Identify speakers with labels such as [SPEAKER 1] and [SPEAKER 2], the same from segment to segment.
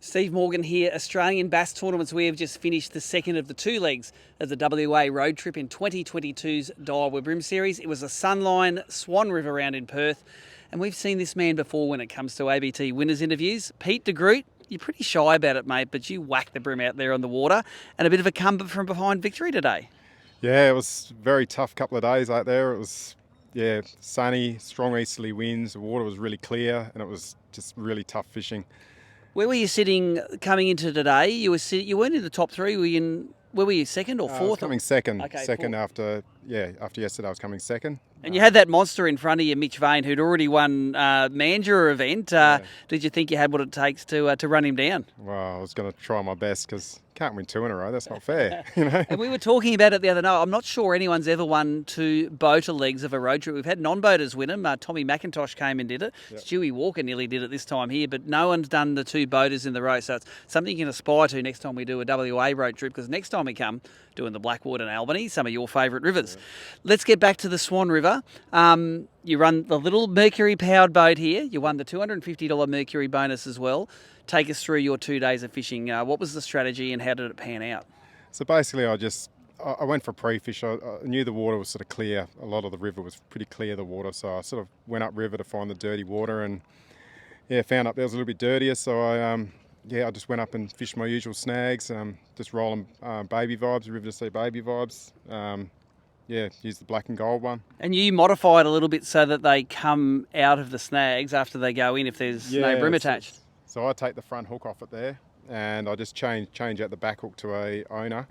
[SPEAKER 1] Steve Morgan here. Australian Bass Tournaments. We have just finished the second of the two legs of the WA road trip in 2022's Daiwa BREAM series. It was a Sunline Swan River round in Perth, and we've seen this man before when it comes to ABT winners interviews. Pete Degroot, you're pretty shy about it, mate, but you whacked the bream out there on the water, and a bit of a come from behind victory today.
[SPEAKER 2] Yeah, it was a very tough couple of days out there. It was, sunny, strong easterly winds. The water was really clear, and it was just really tough fishing.
[SPEAKER 1] Where were you sitting coming into today? You weren't in the top three. Where were you, second or fourth?
[SPEAKER 2] I was coming second.
[SPEAKER 1] Okay,
[SPEAKER 2] second
[SPEAKER 1] fourth.
[SPEAKER 2] after yesterday I was coming second.
[SPEAKER 1] And you had that monster in front of you, Mitch Vane, who'd already won Mandurah event. Did you think you had what it takes to run him down?
[SPEAKER 2] Well, I was going to try my best because can't win two in a row. That's not fair, you know.
[SPEAKER 1] And we were talking about it the other night. I'm not sure anyone's ever won two boater legs of a road trip. We've had non-boaters win them. Tommy McIntosh came and did it. Yep. Stewie Walker nearly did it this time here, but no one's done the two boaters in the row. So it's something you can aspire to next time we do a WA road trip, because next time we come doing the Blackwater and Albany, some of your favourite rivers. Yeah. Let's get back to the Swan River. You run the little Mercury-powered boat here. You won the $250 Mercury bonus as well. Take us through your 2 days of fishing. What was the strategy and how did it pan out?
[SPEAKER 2] So basically I went for pre-fish. I knew the water was sort of clear. A lot of the river was pretty clear, the water. So I sort of went up river to find the dirty water and found up there was a little bit dirtier. So I just went up and fished my usual snags, just rolling baby vibes, river to sea baby vibes. Use the black and gold one. And
[SPEAKER 1] you modify it a little bit so that they come out of the snags after they go in if there's no bream attached.
[SPEAKER 2] So I take the front hook off it there and I just change out the back hook to a owner,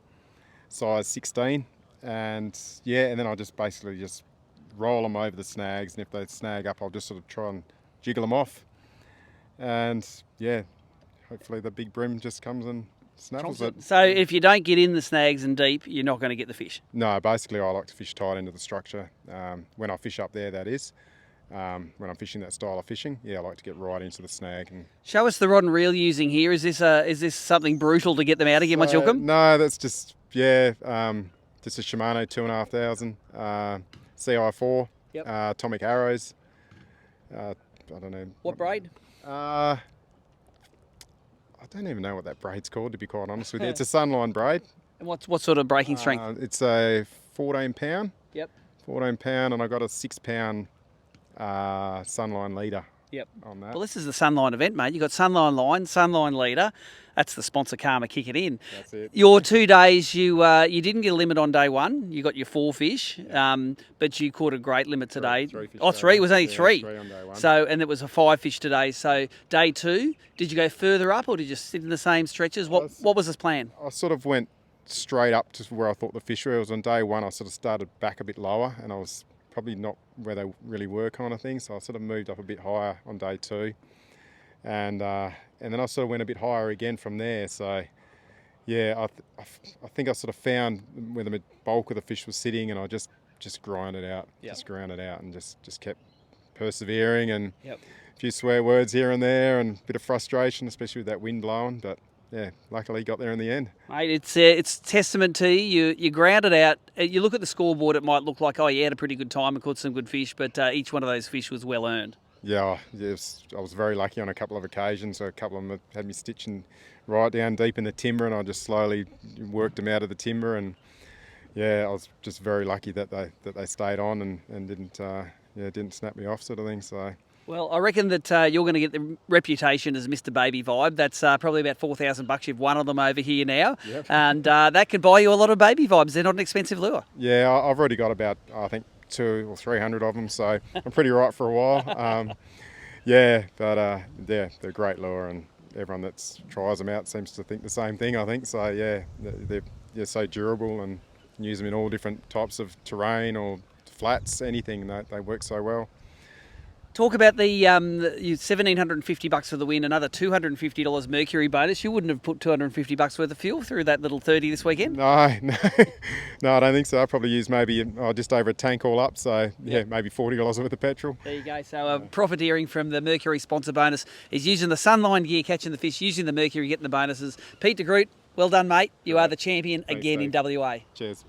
[SPEAKER 2] size 16. And then I just basically just roll them over the snags, and if they snag up, I'll just sort of try and jiggle them off. And hopefully the big bream just comes and snaffles it.
[SPEAKER 1] So if you don't get in the snags and deep, you're not going to get the fish?
[SPEAKER 2] No, basically I like to fish tight into the structure. When I fish up there, that is. When I'm fishing that style of fishing, I like to get right into the snag. And
[SPEAKER 1] show us the rod and reel you're using here. Is this something brutal to get them out again once you hook them?
[SPEAKER 2] No, that's just just a Shimano 2500 CI4, atomic arrows. I don't know
[SPEAKER 1] what braid.
[SPEAKER 2] I don't even know what that braid's called, to be quite honest with you. It's a Sunline braid.
[SPEAKER 1] And what sort of breaking strength?
[SPEAKER 2] It's a 14 pound.
[SPEAKER 1] Yep.
[SPEAKER 2] 14 pound, and I got a 6 pound Sunline leader.
[SPEAKER 1] Yep.
[SPEAKER 2] On that.
[SPEAKER 1] Well, this is the Sunline event, mate. You got Sunline line, Sunline leader. That's the sponsor Karma Kick It In.
[SPEAKER 2] That's it.
[SPEAKER 1] Your 2 days, you didn't get a limit on day one. You got your 4 fish, but you caught a great limit today.
[SPEAKER 2] Three fish.
[SPEAKER 1] Three. It was only 3.
[SPEAKER 2] 3 on day one.
[SPEAKER 1] So, and it was a 5 fish today. So day 2, did you go further up or did you sit in the same stretches? What was this plan?
[SPEAKER 2] I sort of went straight up to where I thought the fish were. It was on day 1. I sort of started back a bit lower, and I was probably not where they really were, kind of thing. So I sort of moved up a bit higher on day 2, and then I sort of went a bit higher again from there. So I think I sort of found where the bulk of the fish was sitting, and I just grind it out, and just kept persevering, and a few swear words here and there, and a bit of frustration, especially with that wind blowing, but. Yeah, luckily got there in the end.
[SPEAKER 1] Mate, it's testament to you. You ground it out. You look at the scoreboard, it might look like, you had a pretty good time and caught some good fish, but each one of those fish was well earned.
[SPEAKER 2] Yeah, yes, I was very lucky on a couple of occasions. So a couple of them had me stitching right down deep in the timber, and I just slowly worked them out of the timber. And I was just very lucky that they stayed on and didn't snap me off, sort of thing. So.
[SPEAKER 1] Well, I reckon that you're going to get the reputation as Mr. Baby Vibe. That's probably about $4,000 you've won on them over here now.
[SPEAKER 2] Yep.
[SPEAKER 1] And that could buy you a lot of baby vibes. They're not an expensive lure.
[SPEAKER 2] Yeah, I've already got about, I think, 200 or 300 of them, so I'm pretty right for a while. They're a great lure, and everyone that tries them out seems to think the same thing, I think. So, they're so durable, and you can use them in all different types of terrain or flats, anything. They work so well.
[SPEAKER 1] Talk about the $1,750 for the win, another $250 Mercury bonus. You wouldn't have put $250 worth of fuel through that little 30 this weekend?
[SPEAKER 2] No, I don't think so. I probably used maybe just over a tank all up, so maybe $40 worth of petrol.
[SPEAKER 1] There you go. So profiteering from the Mercury sponsor bonus is using the Sunline gear, catching the fish, using the Mercury, getting the bonuses. Pete Degroot, well done, mate. You are the champion again in WA.
[SPEAKER 2] Cheers.